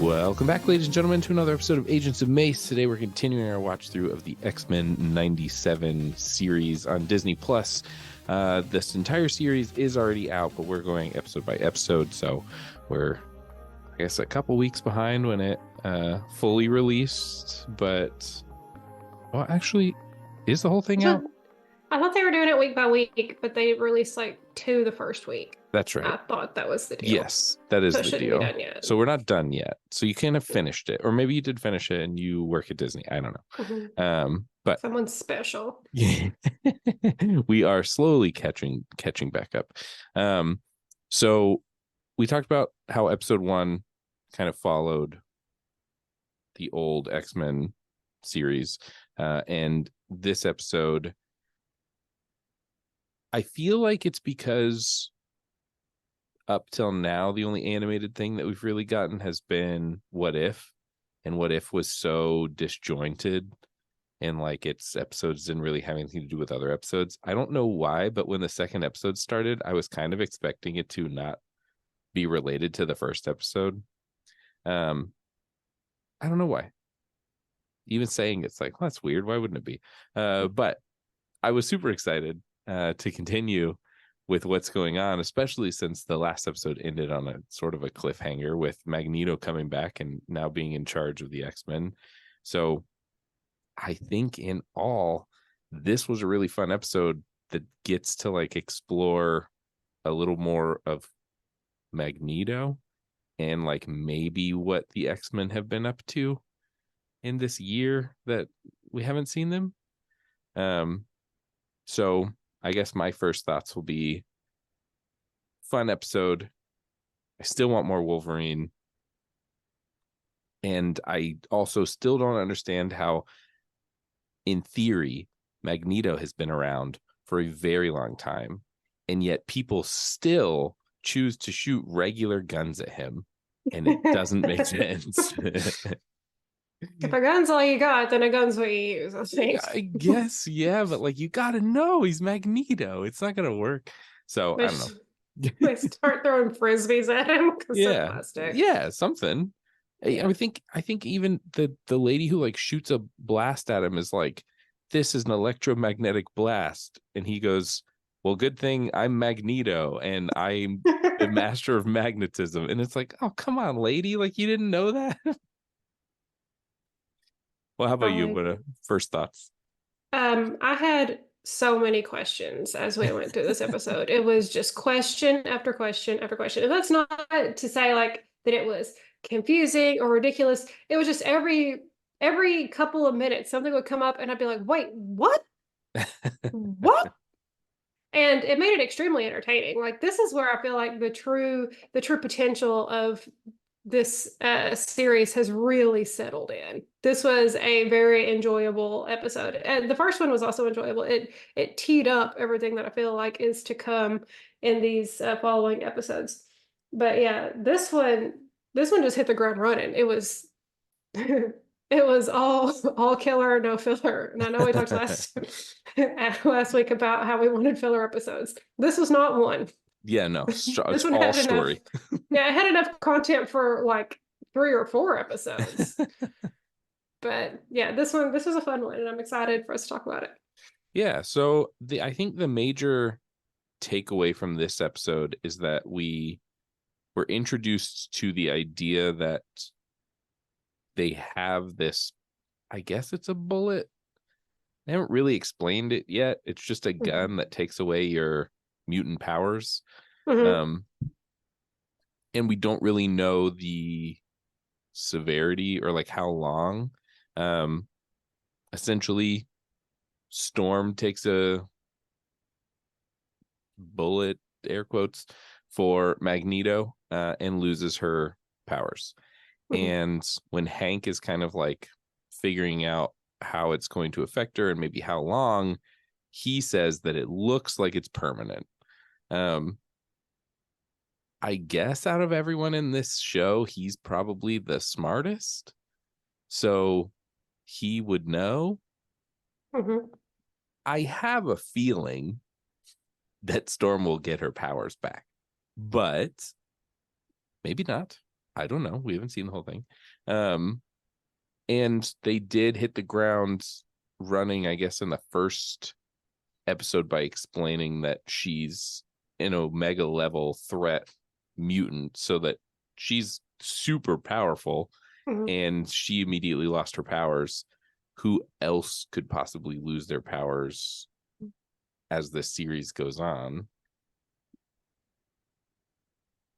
Welcome back, ladies and gentlemen, to another episode of Agents of MACE. Today we're continuing our watch through of the X-Men 97 series on Disney+. This entire series is already out, but we're going episode by episode, so we're, I guess, a couple weeks behind when it fully released. But, well, actually, is the whole thing out? I thought they were doing it week by week, but they released like 2 the first week. That's right. I thought that was the deal. Yes, that is So the it shouldn't deal. be done yet. So we're not done yet. So you can't have finished it, or maybe you did finish it and you work at Disney. I don't know. Mm-hmm. But someone's special. Yeah, we are slowly catching back up. So we talked about how episode 1 kind of followed the old X-Men series, and this episode, I feel like it's because up till now, the only animated thing that we've really gotten has been What If, and What If was so disjointed, and like its episodes didn't really have anything to do with other episodes. I don't know why, but when the second episode started, I was kind of expecting it to not be related to the first episode. I don't know why. Even saying it's like, well, that's weird. Why wouldn't it be? But I was super excited to continue with what's going on, especially since the last episode ended on a sort of a cliffhanger with Magneto coming back and now being in charge of the X-Men. So I think in all, this was a really fun episode that gets to like explore a little more of Magneto and like maybe what the X-Men have been up to in this year that we haven't seen them. So I guess my first thoughts will be fun episode. I still want more Wolverine. And I also still don't understand how, in theory, Magneto has been around for a very long time, and yet people still choose to shoot regular guns at him, and it doesn't make sense. If a gun's all you got, then a gun's what you use, I think. I guess, yeah, but like you gotta know he's Magneto. It's not gonna work. So I don't know. They start throwing frisbees at him because they're plastic. Yeah, something. Yeah. I think even the lady who like shoots a blast at him is like, this is an electromagnetic blast, and he goes, well, good thing I'm Magneto and I'm the master of magnetism. And it's like, oh, come on, lady, like you didn't know that. Well, how about you? What first thoughts? I had so many questions as we went through this episode. It was just question after question after question. And that's not to say like that it was confusing or ridiculous. It was just every couple of minutes something would come up and I'd be like, wait, what? What? And it made it extremely entertaining. Like this is where I feel like the true potential of this series has really settled in. This was a very enjoyable episode, and the first one was also enjoyable. It teed up everything that I feel like is to come in these following episodes. But yeah, this one just hit the ground running. It was it was all killer, no filler. And I know we talked last week about how we wanted filler episodes. This was not one. Yeah, no, it's all story. Yeah, it had enough content for like 3 or 4 episodes. But yeah, this was a fun one, and I'm excited for us to talk about it. Yeah, so I think the major takeaway from this episode is that we were introduced to the idea that they have this, I guess it's a bullet. They haven't really explained it yet. It's just a gun that takes away your mutant powers. And we don't really know the severity or like how long. Essentially, Storm takes a bullet, air quotes, for Magneto and loses her powers. And when Hank is kind of like figuring out how it's going to affect her and maybe how long, he says that it looks like it's permanent. I guess out of everyone in this show, he's probably the smartest. So he would know. I have a feeling that Storm will get her powers back, but maybe not. I don't know. We haven't seen the whole thing. And they did hit the ground running, I guess, in the first episode by explaining that she's an Omega level threat mutant, so that she's super powerful, Mhm. and she immediately lost her powers. Who else could possibly lose their powers as the series goes on?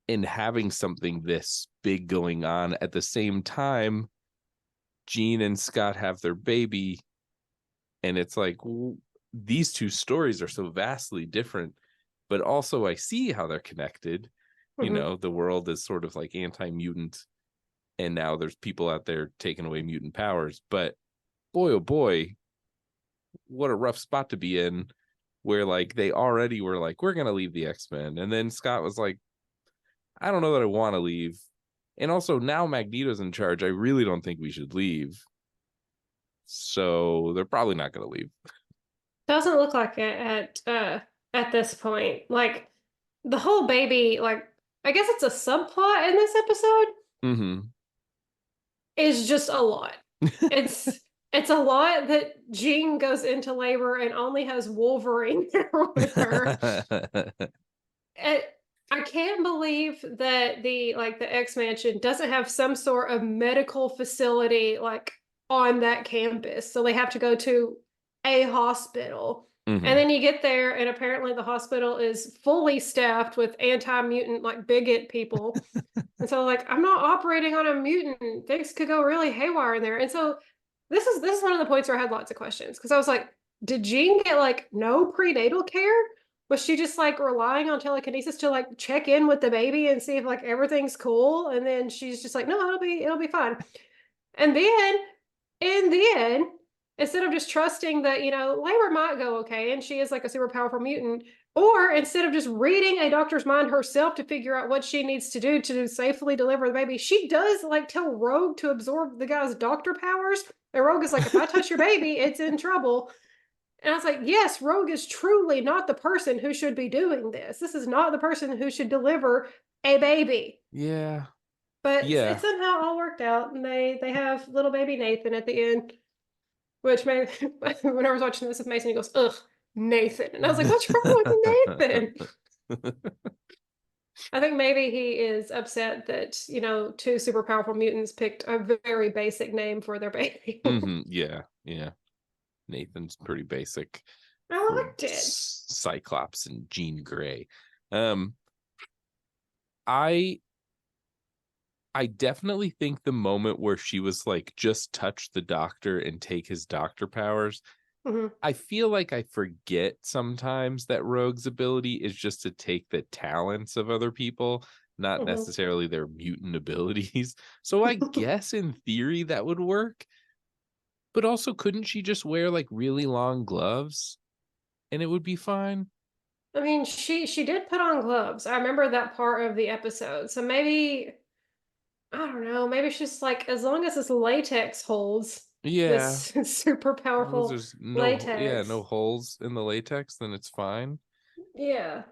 And having something this big going on at the same time, Jean and Scott have their baby, and it's like, these two stories are so vastly different, but also I see how they're connected. Mhm. The world is sort of like anti-mutant, and now there's people out there taking away mutant powers. But boy, oh boy, what a rough spot to be in, where like they already were like, we're gonna leave the X-Men, and then Scott was like, I don't know that I want to leave. And also now Magneto's in charge. I really don't think we should leave. So they're probably not going to leave. Doesn't look like it at this point. Like the whole baby, like I guess it's a subplot in this episode, Mm-hmm. is just a lot. It's it's a lot that Jean goes into labor and only has Wolverine there with her. It, I can't believe that the X Mansion doesn't have some sort of medical facility like on that campus. So they have to go to a hospital. And Mm-hmm. then you get there and apparently the hospital is fully staffed with anti-mutant like bigot people. And so like I'm not operating on a mutant. Things could go really haywire in there. And so this is one of the points where I had lots of questions because I was like, did Jean get like no prenatal care? Was she just like relying on telekinesis to like check in with the baby and see if like everything's cool? And then she's just like, no, it'll be fine. And then in the end, instead of just trusting that, labor might go okay and she is like a super powerful mutant, or instead of just reading a doctor's mind herself to figure out what she needs to do to safely deliver the baby, she does like tell Rogue to absorb the guy's doctor powers. And Rogue is like, if I touch your baby, it's in trouble. And I was like, yes, Rogue is truly not the person who should be doing this. This is not the person who should deliver a baby. Yeah. But it Yeah. somehow all worked out, and they have little baby Nathan at the end, which made when I was watching this with Mason, he goes, "Ugh, Nathan," and I was like, "What's wrong with Nathan?" I think maybe he is upset that two super powerful mutants picked a very basic name for their baby. Mm-hmm. Yeah. Yeah. Nathan's pretty basic I for liked it. Cyclops and Jean Grey. Um, I I definitely think the moment where she was like, just touch the doctor and take his doctor powers. Mhm. I feel like I forget sometimes that Rogue's ability is just to take the talents of other people, not Mhm. necessarily their mutant abilities. So I guess in theory that would work. But also, couldn't she just wear like really long gloves and it would be fine? I mean, she did put on gloves. I remember that part of the episode. So maybe I don't know. Maybe it's just like as long as this latex holds, Yeah. this super As long as powerful there's no latex. holes in the latex, then it's fine. Yeah.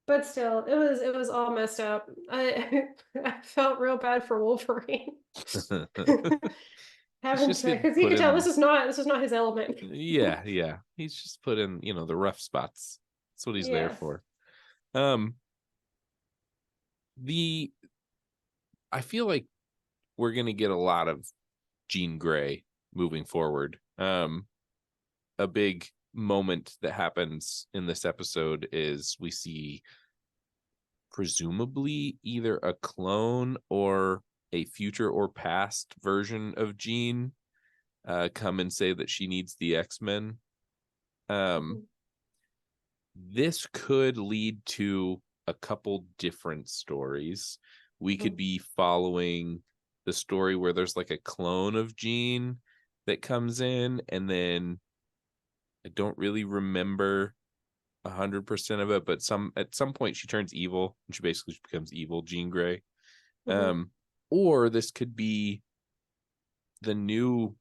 But still, it was all messed up. I I felt real bad for Wolverine. He's Having just to, been because you put can tell in. this is not his element. Yeah, yeah. He's just put in, the rough spots. That's what he's there Yeah. for. Um, the I feel like we're gonna get a lot of Jean Grey moving forward. A big moment that happens in this episode is we see presumably either a clone or a future or past version of Jean come and say that she needs the X-Men. Um, this could lead to a couple different stories. We could be following the story where there's like a clone of Jean that comes in, and then I don't really remember 100% of it, but at some point she turns evil and she basically becomes evil Jean Grey. Mhm. Or this could be the new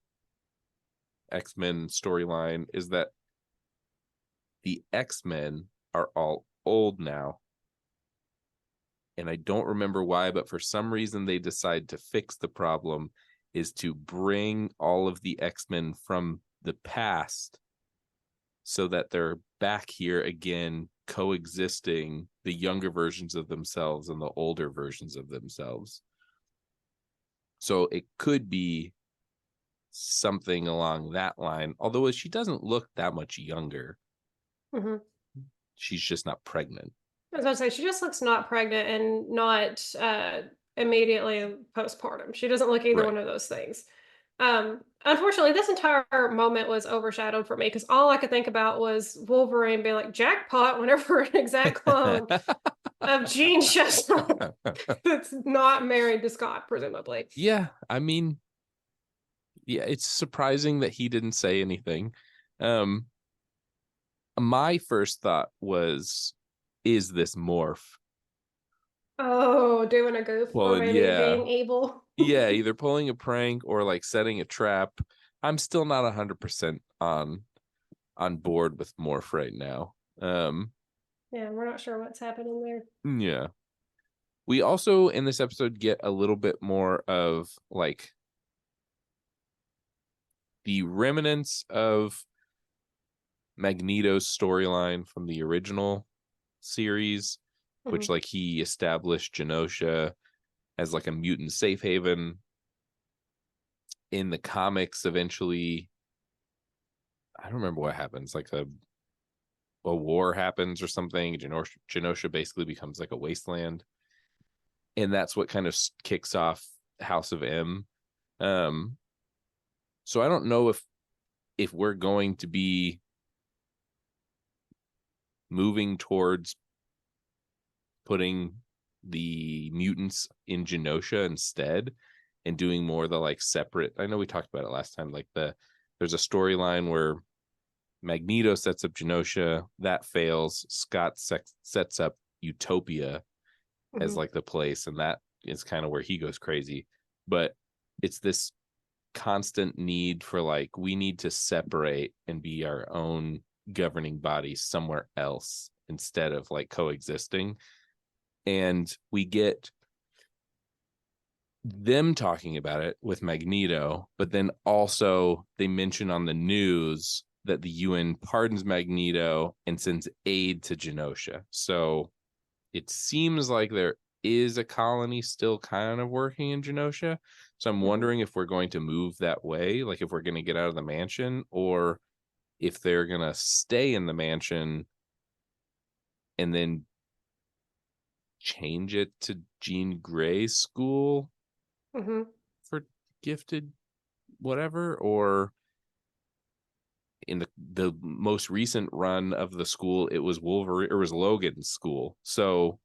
X-Men storyline, is that the X-Men are all old now and I don't remember why, but for some reason they decide to fix the problem is to bring all of the X-Men from the past so that they're back here again, coexisting, the younger versions of themselves and the older versions of themselves. So it could be something along that line, although she doesn't look that much younger. Mm-hmm. She's just not pregnant. I was about to say, she just looks not pregnant and not immediately postpartum. She doesn't look either Right. one of those things. Unfortunately, this entire moment was overshadowed for me because all I could think about was Wolverine being like, jackpot, whenever an exact clone of Jean shows up that's not married to Scott, presumably. Yeah, I mean, yeah, it's surprising that he didn't say anything. Um, my first thought was, is this Morph? Oh, doing a goof or Well, maybe yeah, being evil. yeah, either pulling a prank or like setting a trap. I'm still not 100% on board with Morph right now. Yeah, we're not sure what's happening there. Yeah. We also in this episode get a little bit more of like the remnants of Magneto's storyline from the original series, which Mhm. like he established Genosha as like a mutant safe haven. In the comics, eventually, I don't remember what happens. Like a war happens or something. Genosha basically becomes like a wasteland, and that's what kind of kicks off House of M. Um, so I don't know if we're going to be moving towards putting the mutants in Genosha instead and doing more of the like separate. I know we talked about it last time. Like there's a storyline where Magneto sets up Genosha, that fails. Scott sets up Utopia as Mhm. like the place, and that is kind of where he goes crazy. But it's this constant need for like we need to separate and be our own governing body somewhere else instead of like coexisting. And we get them talking about it with Magneto, but then also they mention on the news that the UN pardons Magneto and sends aid to Genosha. So it seems like there is a colony still kind of working in Genosha. So I'm Mhm. wondering if we're going to move that way, like if we're going to get out of the mansion, or if they're going to stay in the mansion and then change it to Jean Grey's school Mhm. for gifted whatever, or in the most recent run of the school it was Wolverine or was Logan's school, so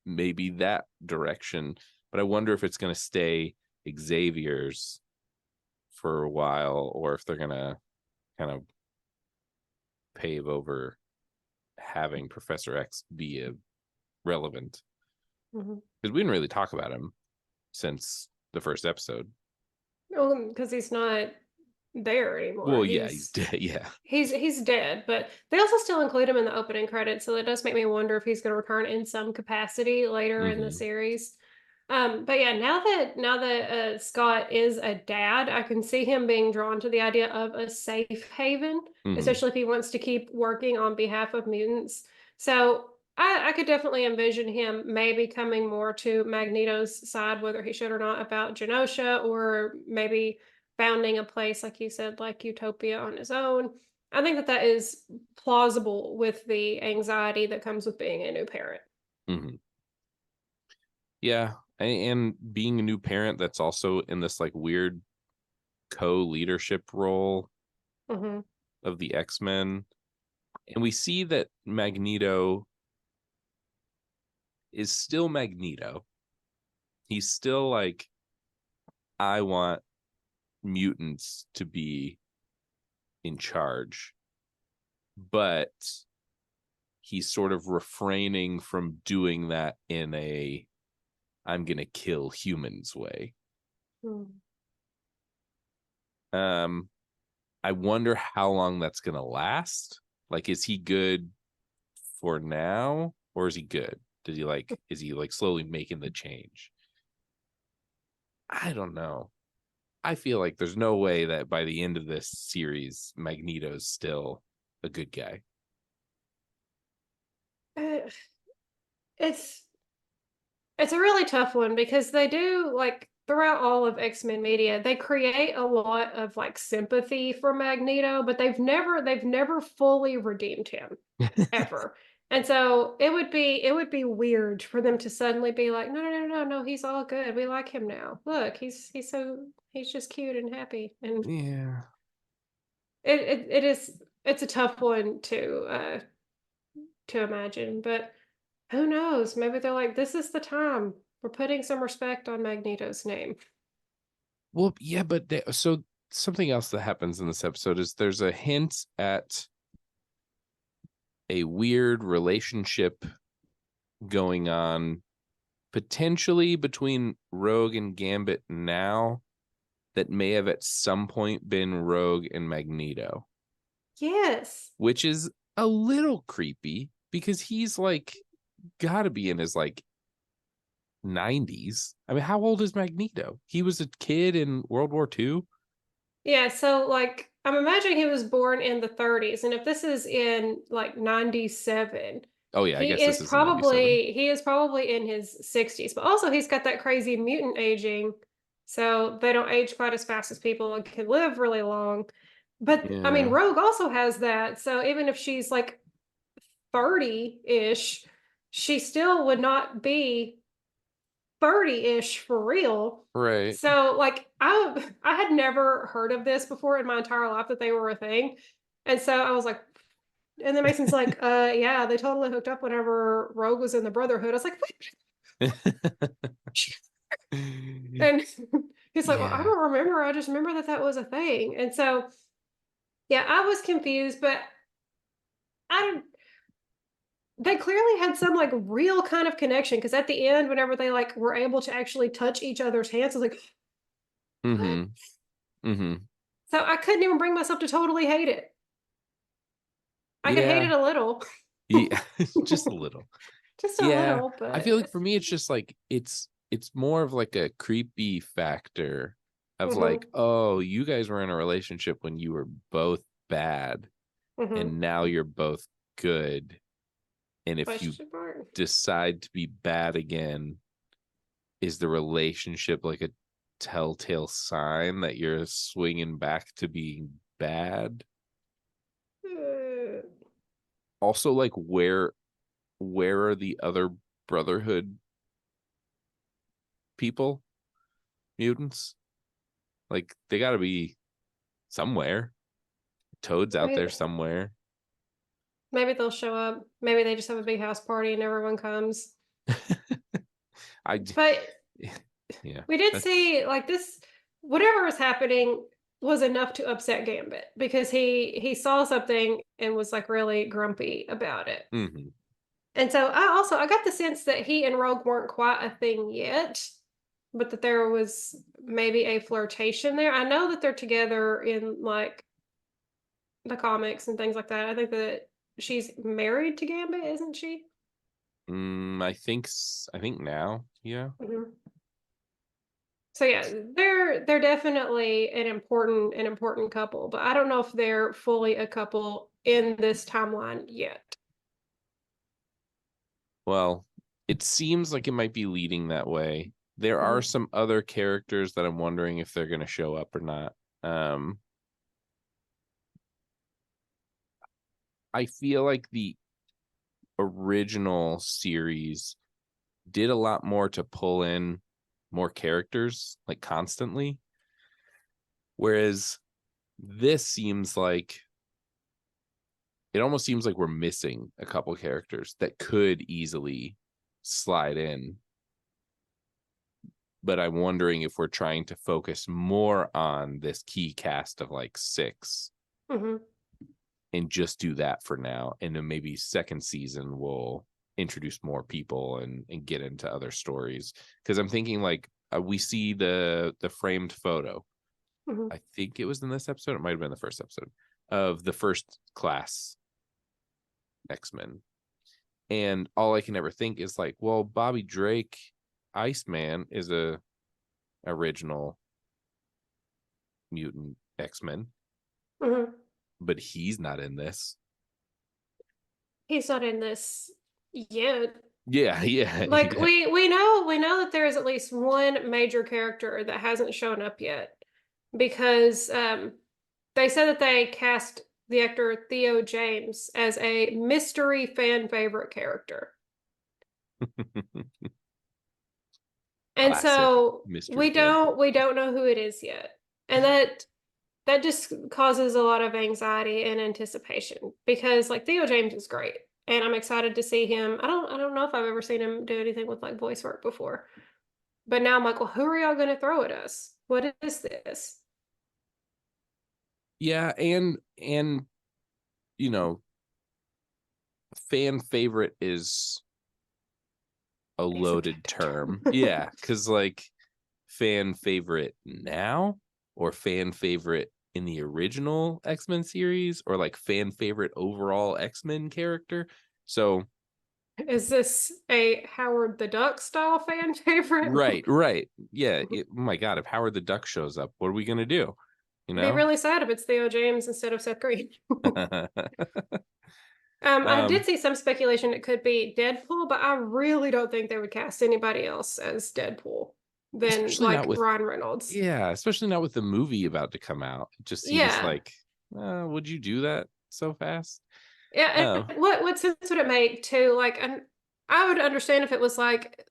maybe that direction. But I wonder if it's going to stay Xavier's for a while or if they're going to kind of pave over having Professor X be a relevant, Mhm. because we didn't really talk about him since the first episode. Well, because he's not there anymore. Well, yeah, he's He's dead. Yeah. he's dead, but they also still include him in the opening credits, so it does make me wonder if he's going to return in some capacity later in the Mm-hmm. series. But yeah, now that Scott is a dad, I can see him being drawn to the idea of a safe haven, Mm-hmm. especially if he wants to keep working on behalf of mutants. So I could definitely envision him maybe coming more to Magneto's side, whether he should or not, about Genosha, or maybe founding a place, like you said, like Utopia on his own. I think that that is plausible with the anxiety that comes with being a new parent. Mm-hmm. Yeah, and being a new parent that's also in this like weird co-leadership role Hmm. of the X-Men. And we see that Magneto is still Magneto. He's still like, I want mutants to be in charge, but he's sort of refraining from doing that in a I'm gonna kill humans way. Mm. Um, I wonder how long that's gonna last. Like, is he good for now, or is he good? is he like slowly making the change? I don't know. I feel like there's no way that by the end of this series, Magneto's still a good guy. Uh, it's it's a really tough one because they do like throughout all of X-Men media, they create a lot of like sympathy for Magneto, but they've never fully redeemed him ever. And so it would be weird for them to suddenly be like, no, no, no, no, no, he's all good. We like him now. Look, he's just cute and happy. And Yeah. it's a tough one to imagine, but who knows? Maybe they're like, this is the time. We're putting some respect on Magneto's name. Well, yeah, but so something else that happens in this episode is there's a hint at a weird relationship going on potentially between Rogue and Gambit now that may have at some point been Rogue and Magneto, Yes. which is a little creepy because he's like got to be in his like 90s. I mean, how old is Magneto? He was a kid in World War II. Yeah, so like I'm imagining he was born in the 30s, and if this is in like 97, Oh yeah, I guess this is in 97. he is probably in his 60s. But also he's got that crazy mutant aging, so they don't age quite as fast as people and can live really long. But I mean, Yeah. Rogue also has that. So even if she's like 30-ish, she still would not be 30-ish for real. Right. So like I had never heard of this before in my entire life that they were a thing. And so I was like, and then Mason's like, yeah, they totally hooked up whenever Rogue was in the Brotherhood. I was like, wait. And he's like, well, I Yeah. don't remember. I just remember that that was a thing. And so, yeah, I was confused, but I don't, they clearly had some like real kind of connection because at the end, whenever they like were able to actually touch each other's hands, I was like, what? Mm-hmm. Mm-hmm. So I couldn't even bring myself to totally hate it. I could hate Yeah. it a little, Yeah. Just a little. just a Yeah. little, I feel but like for me it's just like it's more of like a creepy factor of hmm like, oh, you guys were in a relationship when you were both bad hmm and now you're both good. And if you question mark. decide to be bad again, is the relationship like a telltale sign that you're swinging back to being bad? Uh, Also, like where are the other Brotherhood people, mutants? Like they got to be somewhere. Toad's out there maybe, somewhere. maybe they'll show up. Maybe they just have a big house party and everyone comes. I But yeah. we did That, see like this, whatever was happening was enough to upset Gambit because he saw something and was like really grumpy about it. mhm. And so I got the sense that he and Rogue weren't quite a thing yet, but that there was maybe a flirtation there. I know that they're together in like the comics and things like that. I think that she's married to Gambit, isn't she? I think now, yeah. Mhm. So yeah, they're definitely an important couple, but I don't know if they're fully a couple in this timeline yet. Well, it seems like it might be leading that way. There are Mhm. some other characters that I'm wondering if they're going to show up or not. Um, I feel like the original series did a lot more to pull in more characters like constantly, whereas this seems like it almost seems like we're missing a couple characters that could easily slide in, but I'm wondering if we're trying to focus more on this key cast of like 6 Mhm. and just do that for now, and then maybe second season we'll introduce more people and get into other stories, because I'm thinking like we see the framed photo. Mhm. I think it was in this episode, it might have been the first episode of the first class X-Men, And all I can ever think is like, well, Bobby Drake, Iceman, is a original mutant X-Men, Hmm. but he's not in this. He's not in this yet. Yeah, yeah, Like yeah. we know that there is at least one major character that hasn't shown up yet because they said that they cast the actor Theo James as a mystery fan favorite character. And Classic so mystery we fan don't favorite. we don't know who it is yet. And that just causes a lot of anxiety and anticipation because like Theo James is great and I'm excited to see him. I don't know if I've ever seen him do anything with like voice work before. But now I'm like, well, who are y'all going to throw at us? What is this? Yeah, and you know, fan favorite is a A loaded subjective term. term. Yeah, because like fan favorite now or fan favorite in the original X-Men series or like fan favorite overall X-Men character. So Is this a Howard the Duck style fan favorite? right. Yeah, oh my God, if Howard the Duck shows up, what are we gonna do? You It'd be know? really sad if it's Theo James instead of Seth Green. I did um, see some speculation it could be Deadpool, but I really don't think they would cast anybody else as Deadpool than especially not like with Ryan Reynolds. yeah, especially not with the movie about to come out. It just seems Yeah. like, would you do that so fast? Yeah, Oh, and what sense would it make to like and I would understand if it was like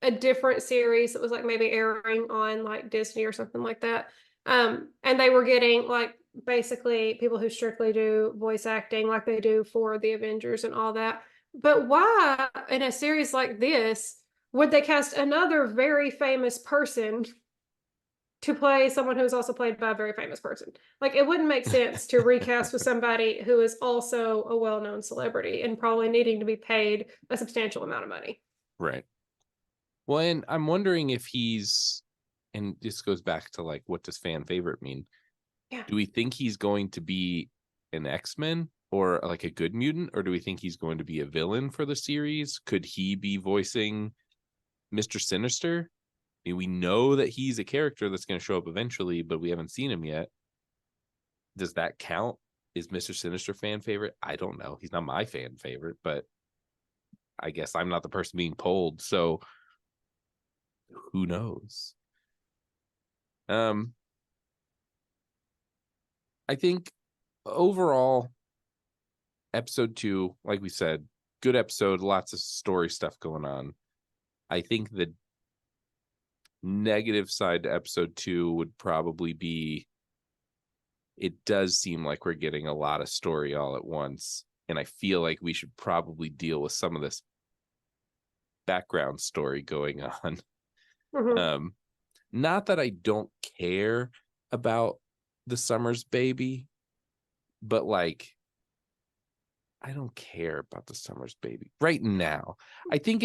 a different series that was like maybe airing on like Disney or something like that. And they were getting like basically people who strictly do voice acting like they do for the Avengers and all that. But why in a series like this would they cast another very famous person to play someone who's also played by a very famous person? Like it wouldn't make sense to recast with somebody who is also a well-known celebrity and probably needing to be paid a substantial amount of money. right. Well, and I'm wondering if he's, and this goes back to like, what does fan favorite mean? Yeah. Do we think he's going to be an X-Men or like a good mutant, or do we think he's going to be a villain for the series? Could he be voicing Mr. Sinister? I mean, we know that he's a character that's going to show up eventually, but we haven't seen him yet. Does that count? Is Mr. Sinister fan favorite? I don't know. He's not my fan favorite, but I guess I'm not the person being polled, so who knows? Um, I think overall, Ep.2, like we said, good episode, lots of story stuff going on. I think the negative side to Ep.2 would probably be it does seem like we're getting a lot of story all at once. And I feel like we should probably deal with some of this background story going on. Mhm. Um, not that I don't care about the Summers baby, but like I don't care about the Summers baby right now. I think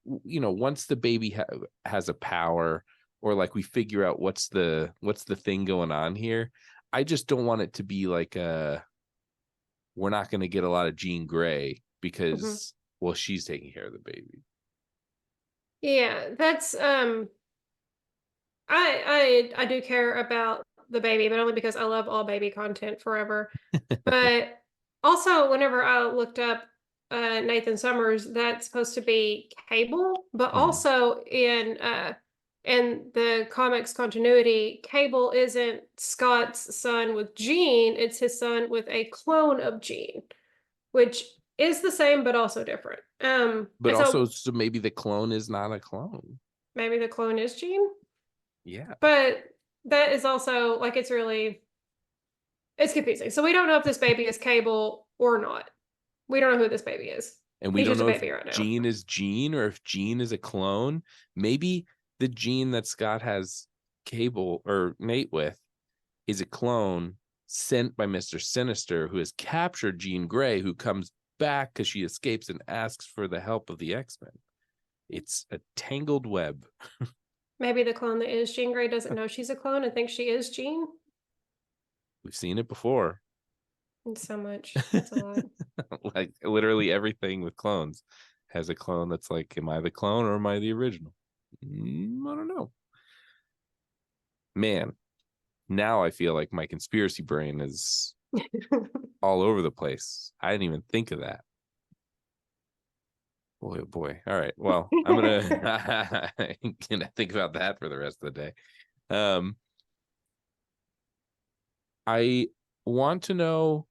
once the baby has a power or like we figure out what's the thing going on here, I just don't want it to be like we're not going to get a lot of Jean Grey Mhm. because well she's taking care of the baby. Yeah, that's I do care about the baby, but only because I love all baby content forever. But also whenever I looked up Nathan Summers, that's supposed to be Cable, but Hmm. also in the comics continuity, Cable isn't Scott's son with Jean, it's his son with a clone of Jean, which is the same but also different. But And also so so maybe the clone is not a clone. maybe the clone is Jean. Yeah. But that is also like it's confusing. So we don't know if this baby is Cable or not. We don't know who this baby is. And we He's don't just a know if baby right now. Jean is Jean or if Jean is a clone. Maybe the Jean that Scott has Cable or Nate with is a clone sent by Mr. Sinister, who has captured Jean Grey, who comes back because she escapes and asks for the help of the X-Men. It's a tangled web. Maybe the clone that is Jean Grey doesn't know she's a clone and thinks she is Jean. We've seen it before. It's so much. That's a lot. Like literally everything with clones has a clone that's like, am I the clone or am I the original? I don't know. Man, now I feel like my conspiracy brain is all over the place. I didn't even think of that. Boy, oh boy. All right. Well, I'm gonna think about that for the rest of the day. I want to know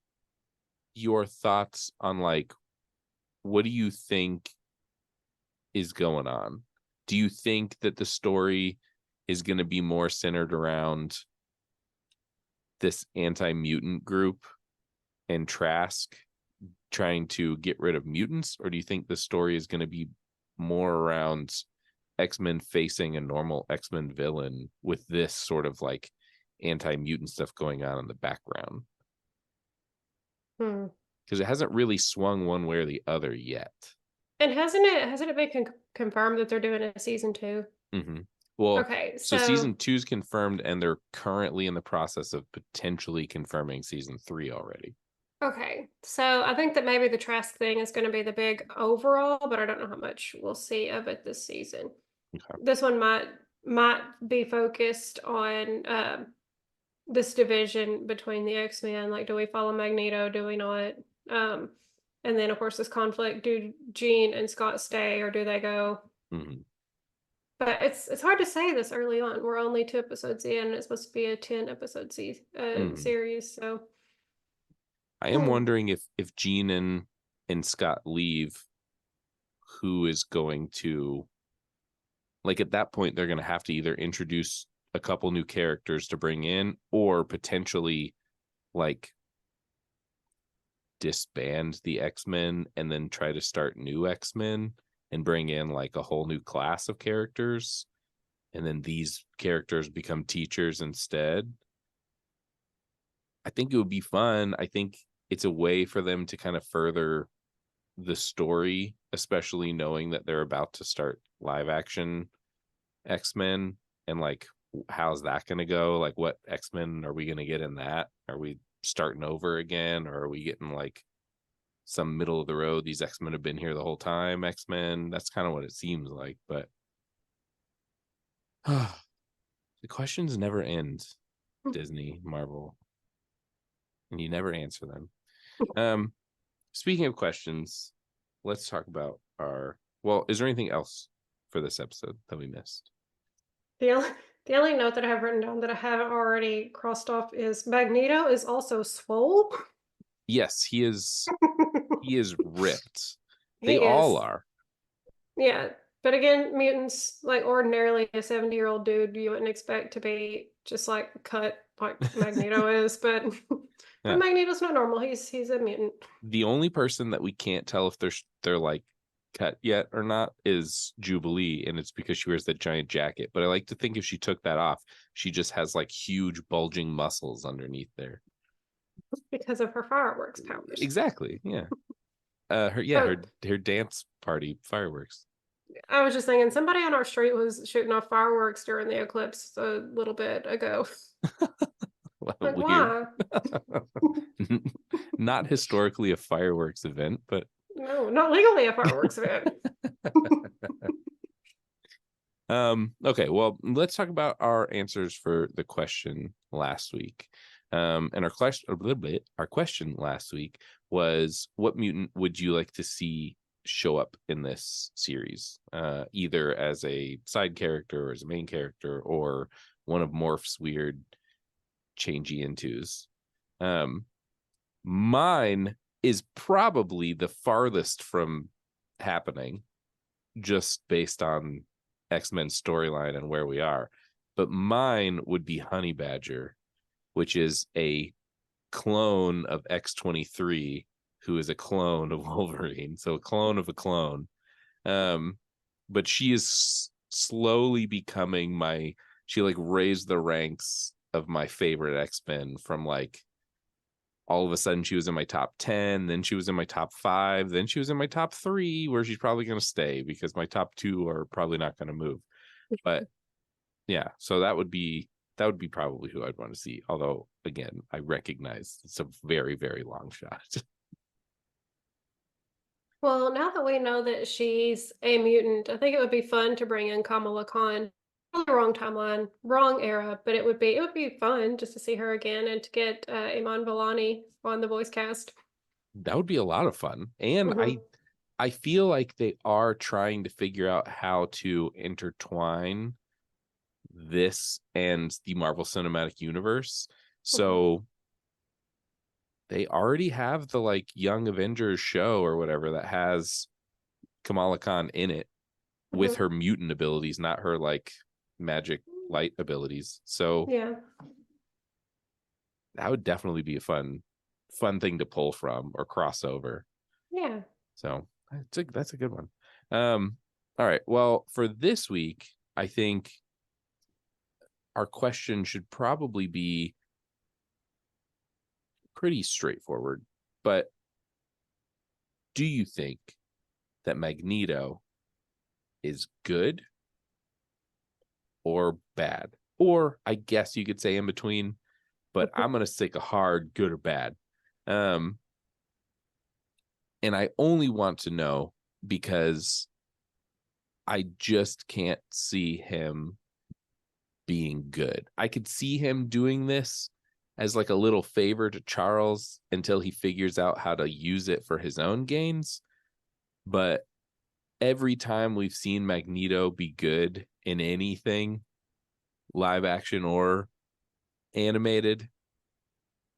your thoughts on like, what do you think is going on? Do you think that the story is going to be more centered around this anti-mutant group and Trask trying to get rid of mutants, or do you think the story is going to be more around X-Men facing a normal X-Men villain with this sort of like anti-mutant stuff going on in the background? Because it hasn't really swung one way or the other yet. And hasn't it been confirmed that they're doing a season 2? Mm-hmm. Well, okay, so season 2 is confirmed, and they're currently in the process of potentially confirming season 3 already. Okay, so I think that maybe the Trask thing is going to be the big overall, but I don't know how much we'll see of it this season. Okay. This one might be focused on this division between the X-Men. Like, do we follow Magneto? Do we not? And then of course this conflict: do Jean and Scott stay, or do they go? Mm-hmm. But it's hard to say this early on. We're only 2 episodes in, and it's supposed to be a 10-episode series. So I am wondering if Jean and Scott leave, who is going to, like, at that point they're going to have to either introduce a couple new characters to bring in, or potentially like disband the X-Men and then try to start new X-Men and bring in like a whole new class of characters, and then these characters become teachers instead. I think it would be fun. I think it's a way for them to kind of further the story, especially knowing that they're about to start live action X-Men, and like, how's that going to go? Like, what X-Men are we going to get in that? Are we starting over again, or are we getting like some middle of the road, these X-Men have been here the whole time X-Men? That's kind of what it seems like. But the questions never end, Disney, Marvel, and you never answer them. Speaking of questions, let's talk about is there anything else for this episode that we missed? the only, the only note that I have written down that I haven't already crossed off is Magneto is also swole. Yes, he is ripped. He They all is. are. Yeah. But again, mutants, like ordinarily a 70-year-old dude, you wouldn't expect to be just like cut like Magneto is, but Yeah. Magneto's not normal. He's a mutant. The only person that we can't tell if they're like cut yet or not is Jubilee, and it's because she wears that giant jacket. But I like to think if she took that off, she just has like huge bulging muscles underneath there. Because of her fireworks powers. Exactly. Yeah. Her dance party fireworks. I was just thinking somebody on our street was shooting off fireworks during the eclipse a little bit ago. Like, Weird. why? Not historically a fireworks event, but No, not legally a fireworks event. Okay, well, let's talk about our answers for the question last week. And our question last week was, what mutant would you like to see show up in this series, either as a side character or as a main character, or one of Morph's weird changey intos? Mine is probably the farthest from happening, just based on X-Men storyline and where we are. But mine would be Honey Badger, which is a clone of X-23, who is a clone of Wolverine. So a clone of a clone. But she is slowly becoming she like raised the ranks of my favorite X-Men, from like, all of a sudden she was in my top 10, then she was in my top 5, then she was in my top 3, where she's probably going to stay because my top 2 are probably not going to move. But yeah, so that would be that would be probably who I'd want to see. Although, again, I recognize it's a very, very long shot. Well, now that we know that she's a mutant, I think it would be fun to bring in Kamala Khan. On the wrong timeline, wrong era, but it would be fun just to see her again and to get Iman Vellani on the voice cast. That would be a lot of fun. And Mhm. I feel like they are trying to figure out how to intertwine this and the Marvel Cinematic Universe. Mhm. So they already have the like Young Avengers show or whatever that has Kamala Khan in it with Mhm. her mutant abilities, not her like magic light abilities. So Yeah. that would definitely be a fun thing to pull from or crossover. Yeah. So that's a good one. All right. Well, for this week, I think our question should probably be pretty straightforward. But do you think that Magneto is good or bad? Or I guess you could say in between, but I'm going to stick a hard good or bad. Um, and I only want to know because I just can't see him being good. I could see him doing this as like a little favor to Charles until he figures out how to use it for his own gains. But every time we've seen Magneto be good in anything, live action or animated,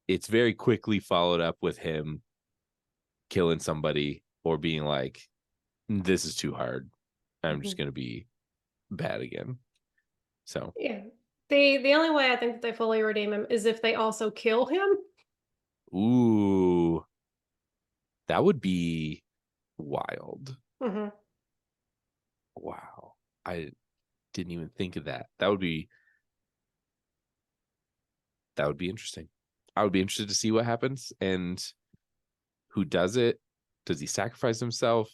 it's very quickly followed up with him killing somebody or being like, this is too hard. I'm just Mhm. going to be bad again. So, Yeah. The only way I think that they fully redeem him is if they also kill him. ooh, that would be wild. Mhm. Wow. I didn't even think of that. That would be interesting. I would be interested to see what happens and who does it. Does he sacrifice himself?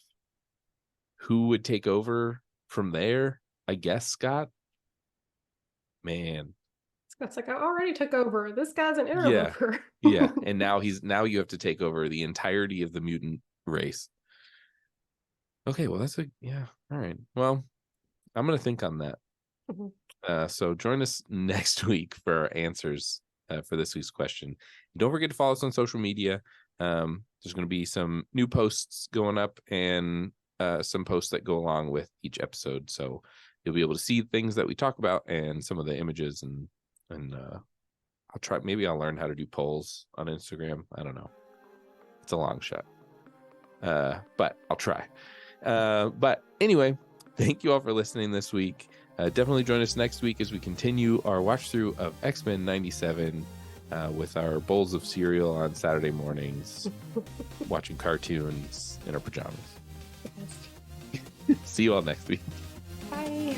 Who would take over from there? I guess Scott. Man. Scott's like, I already took over. This guy's an Yeah. interloper. Yeah. And now you have to take over the entirety of the mutant race. Okay, well yeah. All right. Well, I'm gonna think on that. Mhm. So join us next week for our answers for this week's question. And don't forget to follow us on social media. There's going to be some new posts going up and some posts that go along with each episode. So you'll be able to see things that we talk about and some of the images and I'll try. Maybe I'll learn how to do polls on Instagram. I don't know. It's a long shot, but I'll try. But anyway, thank you all for listening this week. Definitely join us next week as we continue our watch through of X-Men 97 with our bowls of cereal on Saturday mornings, watching cartoons in our pajamas. See you all next week. Bye.